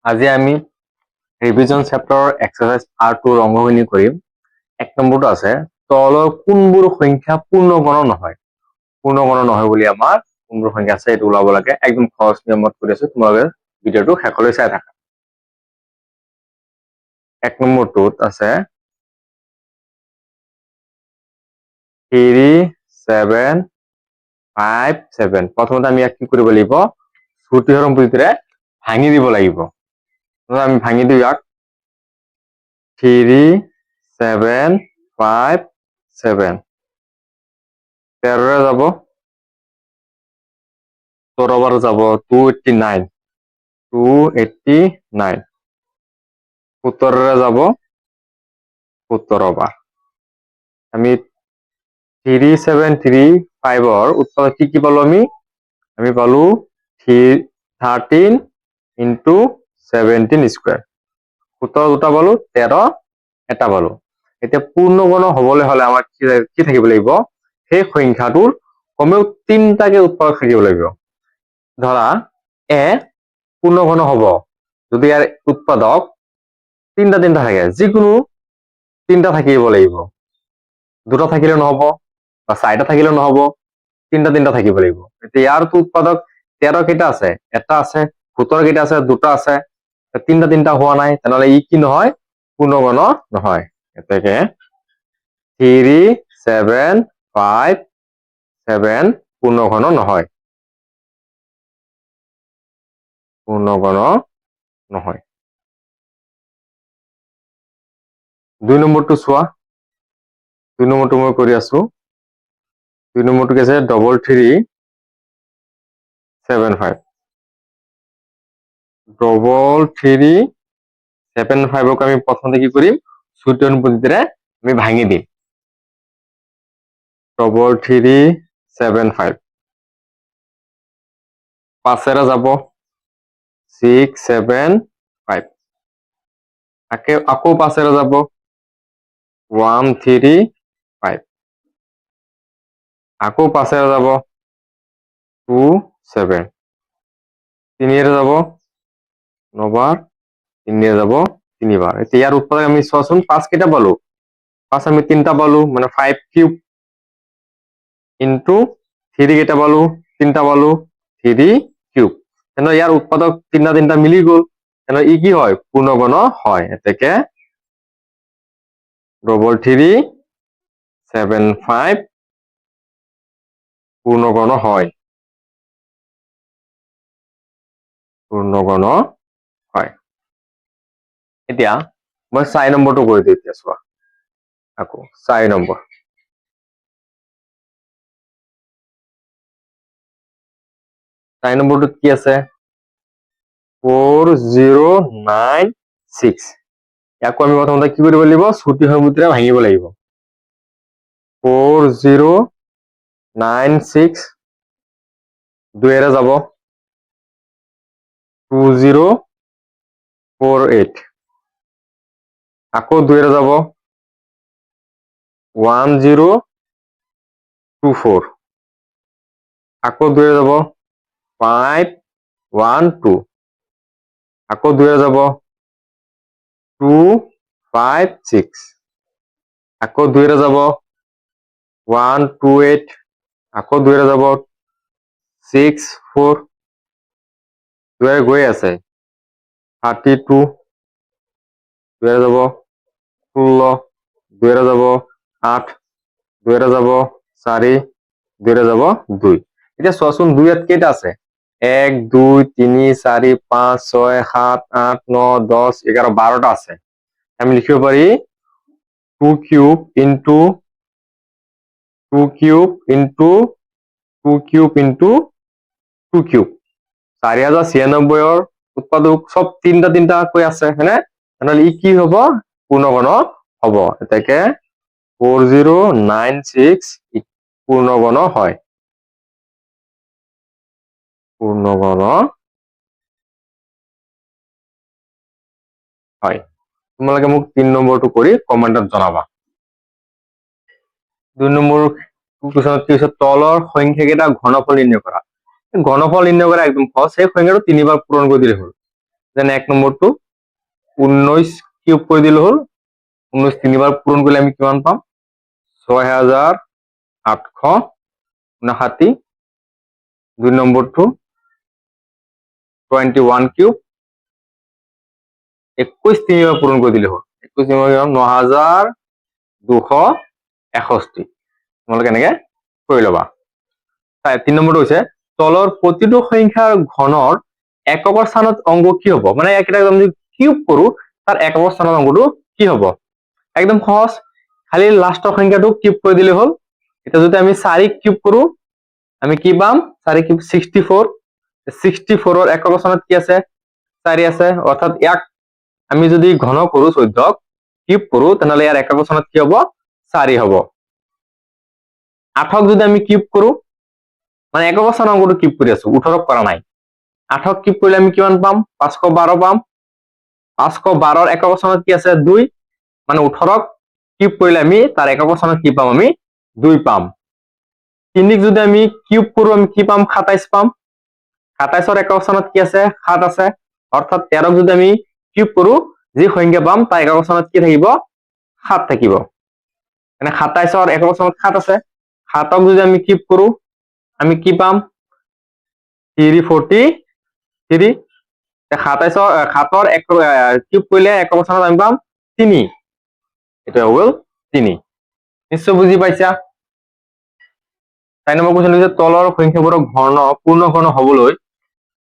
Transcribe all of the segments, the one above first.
আজি আমি revision চেপ্টাৰৰ exercise R2 ৰ অংকখিনি কৰিম। 1 নম্বৰটো আছে তলৰ কোনবোৰ সংখ্যা পূৰ্ণগণ নহয়। পূৰ্ণগণ নহয় বুলি আমাৰ কোনবোৰ সংখ্যা আছে এইটো ওলাব লাগে। একদম সহজ নিয়মত কৰি আছো, তোমালোকে ভিডিঅ'টো শেষলৈ চাই থাকা। 1 নম্বৰটোত আছে 3 7 5 7। প্ৰথমতে আমি ইয়াক কি কৰিব লাগিব, শ্ৰুতি হৰণ পদ্ধতিৰে ভাঙি দিব লাগিব। আমি ভাঙি দিওঁ ইয়াক 3 7 5 7 13 যাব, 14 বাৰ যাব 289 289, 17 যাব 17 বাৰ। আমি 3 7 3 5 উৎপাদক কি পালো, আমি পালো 13 ইন্টু 17 স্কোয়ার। 17 দুটা পালো, 13 এটা পালো। এতিয়া পূৰ্ণগণ হবলৈ হলে আমাৰ কি থাকিব লাগিব, সেই সংখ্যাটোৰ কমেও 3টাকে উৎপাদক থাকিব লাগিব। ধৰা এ পূৰ্ণগণ হব যদি ইয়াৰ উৎপাদক 3টা থাকে, যিকোনো 3টা থাকিব লাগিব। 2টা থাকিলে নহব বা 4টা থাকিলে নহব, 3টা থাকিব লাগিব। এতিয়া ইয়াৰতো উৎপাদক 13 কেইটা আছে, এটা আছে। 17 কেইটা আছে, 2টা আছে। 3টা হোৱা নাই, তেনেহলে ই কি নহয়, পূৰ্ণগণ নহয়। এতেকে 3 7 5 7 পূৰ্ণগণ নহয়, পূৰ্ণগণ নহয়। 2 নম্বৰটো চোৱা, 2 নম্বৰটো মই কৰি আছো। 2 নম্বৰটো কি আছে, 3 7 5। 3 7 5ক আমি প্ৰথমতে কি কৰিম, শ্ৰুতি হৰণ পদ্ধতিৰে আমি ভাঙি দিম। 3 7 5 5 যাব 6 7 5, আকৌ 5 যাব 1 3 5, আকৌ 5 যাব 2 7, 3 যাব 9 বাৰ, 3 যাব 3 বাৰ। এতিয়া ইয়াৰ উৎপাদক আমি চোৱাচোন, 5 কেইটা পালো, 5 আমি 3টা পালো, মানে 5 কিউব ইন্টু 3 কেইটা পালো, 3টা পালো, 3 কিউব। তেনে ইয়াৰ উৎপাদক 3টা মিলি গল, তেনে ই কি হয়, পূৰ্ণগণ হয়। এতেকে 3 7 5 পূৰ্ণগণ হয়, পূৰ্ণগণ হয়। এতিয়া মই 4 নম্বৰটো কৰি দিওঁ। এতিয়া চোৱা আকৌ 4 নম্বৰ। 4 নম্বৰটোত কি আছে, 4096। ইয়াকো আমি প্ৰথমতে কি কৰিব লাগিব, শ্ৰুতি হৰণ পদ্ধতিৰে ভাঙিব লাগিব। 4096 2 যাব 2048, আকৌ 2 যাব 1024, আকৌ 2 যাব 512, আকৌ 2 যাব 256, আকৌ 2 যাব 128, আকৌ 2 যাব 64, 2 গৈ আছে 32, 2 যাব 16, 2 যাব 8, 2 যাব 4, 2 যাব 2। এতিয়া চোৱাচোন 2 ইয়াত কেইটা আছে, 1 2 3 4 5 6 7 8 9 10 11 12টা আছে। আমি লিখিব পাৰি 2 cube into 2 cube into 2 cube into 2 cube. 4096ৰ উৎপাদক চব 3টা কৈ আছে, হয়নে? তেনেহলে ই কি হব, পূৰ্ণগণ হব। এতেকে 4096 পূৰ্ণগণ হয়, পূৰ্ণগণ হয়। তোমালোকে মোক 3 নম্বৰটো কৰি কমেন্টত জনাবা। 2 নম্বৰ কুৱেশ্যনত কি হৈছে, তলৰ সংখ্যাকেইটা ঘনফল নিৰ্ণয় কৰা। ঘনফল নিৰ্ণয় কৰা একদম সহজ, সেই সংখ্যাটো 3 বাৰ পূৰণ কৰি দিলে হ'ল। যেনে 1 নম্বৰটো 19 কিউব কৰি দিলে হ'ল 19 তিনিবাৰ পূৰণ কৰিলে আমি কিমান পাম 6859 2 নম্বৰটো 21 কিউব 21 তিনিবাৰ পূৰণ কৰি দিলে হ'ল 21 তিনিবাৰ 9261 তোমালোকে এনেকে কৰি ল'বা 3 নম্বৰটো হৈছে তলৰ প্ৰতিটো সংখ্যাৰ ঘনৰ এককৰ স্থানত অংক কি হ'ব মানে একটা যদি কিউব কৰো তাৰ এককৰ স্থানত অংকটো কি হ'ব একদম সহজ খালি লাস্টৰ সংখ্যাটো কিউব কৰি দিলে হ'ল এটা যদি আমি 4 কিউব কৰো আমি কি পাম 4 কিউব 64 64 এৰ এককৰ স্থানত কি আছে 4 আছে অৰ্থাৎ এক আমি যদি ঘন কৰো 14 কিউব কৰো তাহলে ইয়াৰ এককৰ স্থানত কি হ'ব 4 হ'ব 8ক যদি আমি কিউব কৰো মানে এককৰ স্থানত অংকটো কিউব কৰি আছো 18ক কৰা নাই 8ক কিউব কৰিলে আমি কিমান পাম 512 পাম 512 এৰ এককৰ স্থানত কি আছে 2 মানে 18ক কিউব কৰিলে আমি তাৰ এককৰ স্থানত কি পাম আমি 2 পাম 3ক যদি আমি কিউব কৰো আমি কি পাম 27 পাম 27 এৰ এককৰ স্থানত কি আছে 7 আছে অৰ্থাৎ 13ক যদি আমি কিউব কৰো যে সংখ্যা পাম তাৰ এককৰ স্থানত কি থাকিব 7 থাকিব মানে 27 এৰ এককৰ স্থানত 7 আছে 7ক যদি আমি কিউব কৰো আমি কি পাম 343 7ৰ কিউব কৰিলে এককৰ স্থানত আমি পাম 3 এটা হ'ল 3 নিশ্চয় বুজি পাইছা 4 নম্বৰ কোৱেশ্চন হৈছে তলৰ সংখ্যাবোৰক ঘন পূৰ্ণ ঘন হবলৈ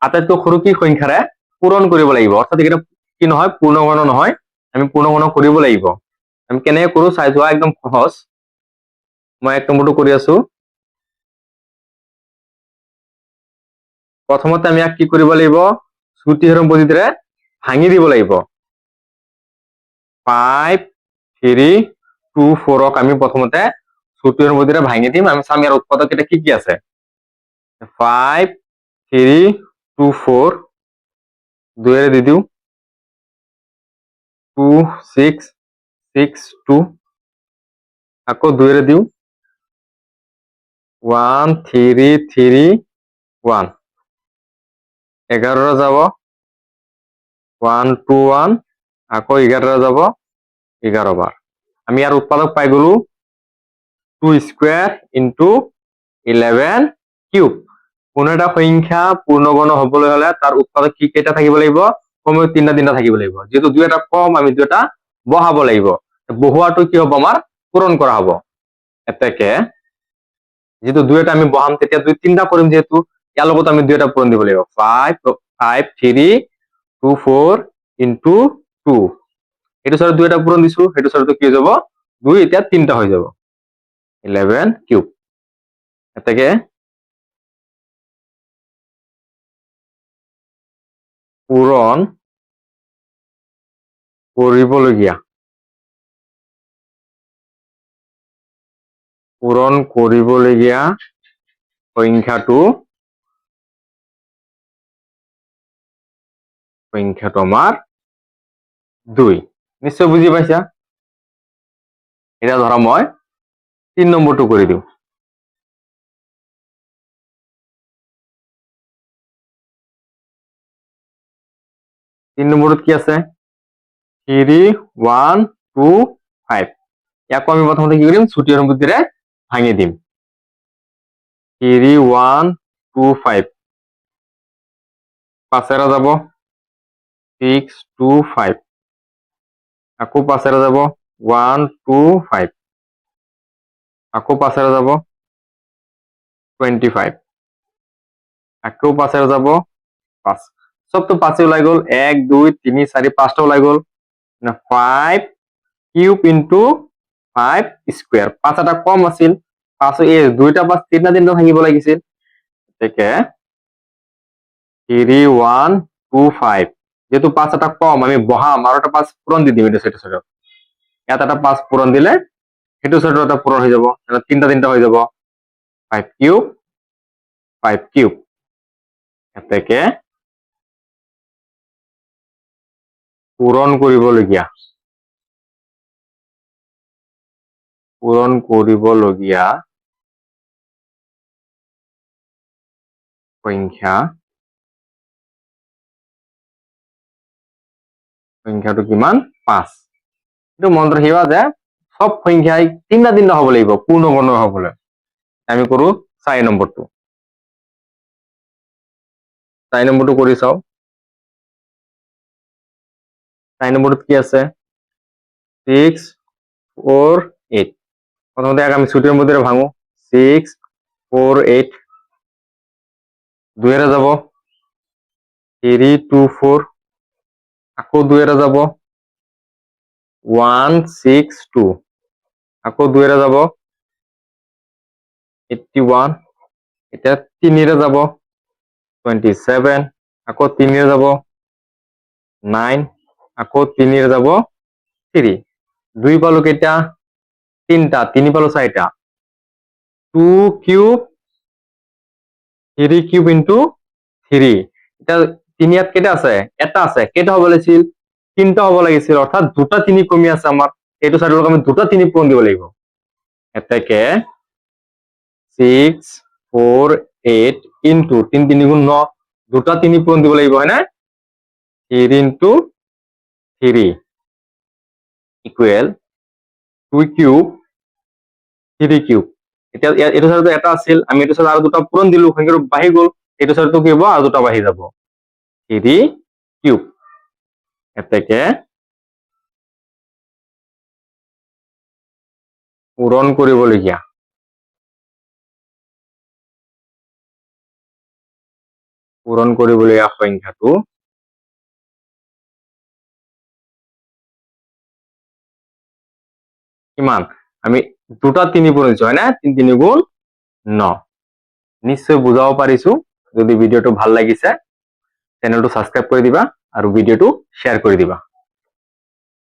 আটাইতকৈ সৰু কি সংখ্যাৰে পূৰণ কৰিব লাগিব অৰ্থাৎ এটা কি নহয় পূৰ্ণ ঘন নহয় আমি পূৰ্ণ ঘন কৰিব লাগিব আমি কেনে কৰো চাই যোৱা একদম সহজ মই 1 নম্বৰটো কৰি আছো প্ৰথমতে আমি কি কৰিব লাগিব শ্ৰুতি হৰণ পদ্ধতিৰে ভাঙি দিব লাগিব 5 3 2 4ক আমি প্ৰথমতে শ্ৰুতি হৰণ পদ্ধতিৰে ভাঙি দিম আমি চাম ইয়াৰ উৎপাদক এটা কি কি আছে 5 3 2 4 2 এর দি দিও 2 6 6 2 আকৌ 2 এর দিও 1 3 3 1 11 যাব 1 2 1 আকৌ 11 যাব 11 বার আমি ইয়াৰ উৎপাদক পাই গলো 2 স্কয়াৰ ইনটু 11 কিউব কোনো এটা সংখ্যা পূৰ্ণগণ হবলৈ হলে তাৰ উৎপাদক কি কেইটা থাকিব লাগিব কমেও 3টা থাকিব লাগিব যেহেতু 2টা কম আমি 2টা বহাব লাগিব বহুৱাটো কি হ'ব আমাৰ পূৰণ কৰা হ'ব এতেকে যেহেতু 2টা আমি বহাম তেতিয়া 3টা কৰিম যেহেতু ইয়াৰ লগত আমি 2টা পূৰণ দিব লাগিব 5 5 3 2 4 ইনটু 2 এটো সৰ 2টা পূৰণ দিছো হেতু সৰটো কি হৈ যাব 2 এতিয়া 3টা হৈ যাব 11 কিউব এতেকে পূৰণ কৰিবলগীয়া সংখ্যাটো আমাৰ 2 নিশ্চয় বুজি পাইছা এটা ধৰা মই 3 নম্বৰটো কৰি দিও 3 নম্বৰত কি আছে 3 1 2 5 ইয়াক আমি প্ৰথমতে কি কৰিম ছুটি হৰণ পদ্ধতিৰে ভাঙি দিম 3 1 2 5 5 যাব 6 2 5 আকৌ 5 যাব 1 2 5 আকৌ 5 যাব 25 আকৌ 5 যাব 5 সব তো 5 ওলাই গল 1 2 3 4 5টা ওলাই গল 5 কিউব ইনটু 5 স্কয়ার 5টা কম আছিল 5 এ 2টা 5 3টা থাকিব লাগিছিল একে 3 1 2 5 যেহেতু 5টা কম আমি বহাম আর একটা 5 পূরণ দি দিম এটা সেটা সেটা ইয়াত একটা 5 পূরণ দিলে হেতু সেটা একটা পূরণ হয়ে যাব এটা 3টা হয়ে যাব 5 কিউব এতেকে পূরণ কৰিবলগীয়া সংখ্যা সংখ্যাটো কিমান 5 এইটো মনত ৰাখিবা যে সব সংখ্যাই তিনিটা তিনিটা হ'ব লাগিব পূৰ্ণ বৰ্ণ হ'বলৈ আমি কৰো 4 নম্বৰটো 4 নম্বৰটো কৰি চাও 4 নম্বৰত কি আছে 6 4 8 প্ৰথমতে আমি ছুটিৰ মধ্যে ভাঙো 6 4 8 2 যাব 3 2 4 আকৌ 2 যাব 1 6 2 আকৌ 2 যাব 81 এটা 3 যাব 27 আকৌ 3 যাব 9 আকৌ 3 যাব 3 2 পালো কেইটা তিনটা 3 পালো 4টা 2 কিউব 3 কিউব ইনটু 3 এটা 3 ইয়াত কেইটা আছে এটা আছে কেইটা হ'ব লাগিছিল তিনটা হ'ব লাগিছিল অৰ্থাৎ দুটা 3 কমি আছে আমাৰ এইটো সাইডৰ আমি দুটা 3 পূৰণ দিব লাগিব এটাকে 6 4 8 ইনটু 3 3 গুণ 9 দুটা 3 পূৰণ দিব লাগিব হয় না 3 ইনটু 3 ইকুৱেল 2 কিউব 3 কিউব এতিয়া এইটো সাইডত এটা আছিল আমি এইটো সাইডত আৰু দুটা পূৰণ দিলো সংখ্যাটো বাঢ়ি গ'ল এইটো সাইডতো কি হ'ব আৰু দুটা বাঢ়ি যাব 3 কিউব এটাকে পূৰণ কৰিবলগীয়া সংখ্যাটো কিমান আমি দুটা 3 পূৰণ দিছো হয় না 3 3 গুণ 9 নিশ্চয় বুজাব পাৰিছো যদি ভিডিওটো ভাল লাগিছে চেনেলটো সাবস্ক্ৰাইব কৰি দিবা আৰু ভিডিওটো শেয়াৰ কৰি দিবা